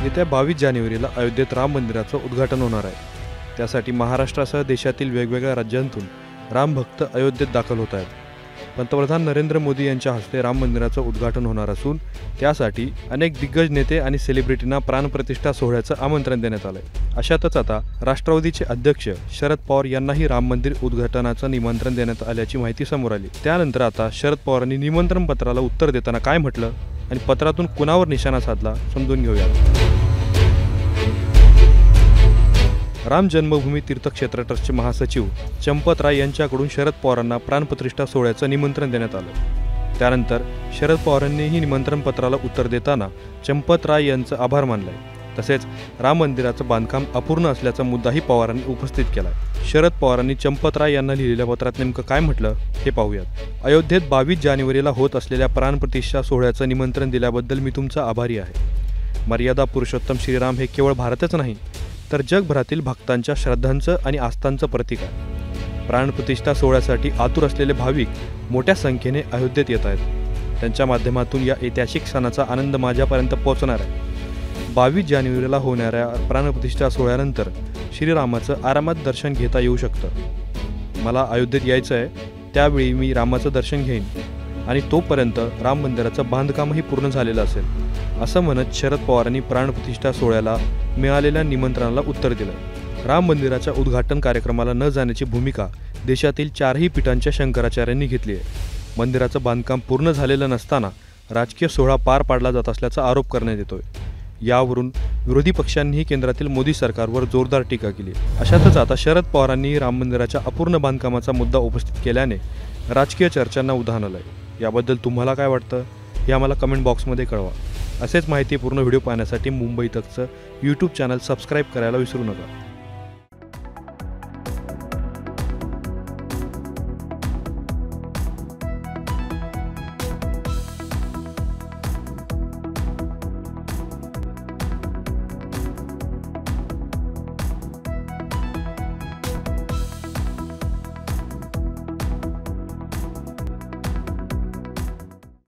येत्या 22 जानेवारीला अयोध्येत राम मंदिराचं उद्घाटन होणार आहे। त्यासाठी महाराष्ट्रासह देशातील वेगवेगळ्या राज्यांतून राम भक्त अयोध्येत दाखल होत आहेत। पंतप्रधान नरेंद्र मोदी यांच्या हस्ते राम मंदिराचं उद्घाटन होणार असून त्यासाठी अनेक दिग्गज नेते आणि सेलिब्रिटींना प्राणप्रतिष्ठा सोहळ्याचं आमंत्रण देण्यात आलंय। अशातच आता राष्ट्रवादीचे अध्यक्ष शरद पवार यांनाही राम मंदिर उद्घाटनाचं निमंत्रण देण्यात आल्याची माहिती समोर आली। त्यानंतर आता शरद पवारांनी निमंत्रण पत्राला उत्तर देताना काय म्हटलं आणि पत्रातून कुणावर निशाणा साधला समजून घेऊया। राम जन्मभूमी तीर्थक्षेत्र ट्रस्टचे महासचिव चंपत राय यांच्याकडून शरद पवारांना प्राणप्रतिष्ठा सोहळ्याचं निमंत्रण देण्यात आलं। त्यानंतर शरद पवारांनीही निमंत्रण पत्राला उत्तर देताना चंपत राय यांचं आभार मानलंय। तसेच राम मंदिराचं बांधकाम अपूर्ण असल्याचा मुद्दाही पवारांनी उपस्थित केलाय। शरद पवारांनी चंपत राय यांना लिहिलेल्या पत्रात नेमकं काय म्हटलं हे पाहूयात। अयोध्येत 22 जानेवारीला होत असलेल्या प्राणप्रतिष्ठा सोहळ्याचं निमंत्रण दिल्याबद्दल मी तुमचा आभारी आहे। मर्यादा पुरुषोत्तम श्रीराम हे केवळ भारतच नाही तर जगभरातील भक्तांच्या श्रद्धांचं आणि आस्थांचं प्रतीक आहे। प्राणप्रतिष्ठा सोहळ्यासाठी आतुर असलेले भाविक मोठ्या संख्येने अयोध्येत येत आहेत। त्यांच्या माध्यमातून या ऐतिहासिक सणाचा आनंद माझ्यापर्यंत पोहोचणार आहे। 22 जानेवारीला होणाऱ्या प्राणप्रतिष्ठा सोहळ्यानंतर श्रीरामाचं आरामात दर्शन घेता येऊ शकतं। मला अयोध्येत यायचं आहे, त्यावेळी मी रामाचं दर्शन घेईन आणि तोपर्यंत राम मंदिराचं बांधकामही पूर्ण झालेलं असेल, असं म्हणत शरद पवारांनी प्राणप्रतिष्ठा सोहळ्याला मिळालेल्या निमंत्रणाला उत्तर दिलं। राम मंदिराच्या उद्घाटन कार्यक्रमाला न जाण्याची भूमिका देशातील 4ही पीठांच्या शंकराचार्यांनी घेतली आहे। मंदिराचं बांधकाम पूर्ण झालेलं नसताना राजकीय सोहळा पार पाडला जात असल्याचा आरोप करण्यात येतोय। यावरून विरोधी पक्षांनीही केंद्रातील मोदी सरकारवर जोरदार टीका केली। अशातच आता शरद पवारांनी राम मंदिराच्या अपूर्ण बांधकामाचा मुद्दा उपस्थित केल्याने राजकीय चर्चांना उधाण आलंय। याबद्दल तुम्हाला काय वाटतं हे आम्हाला कमेंट बॉक्समध्ये कळवा। असेच माहितीपूर्ण व्हिडिओ पाहण्यासाठी मुंबई तकचं यूट्यूब चॅनल सबस्क्राईब करायला विसरू नका।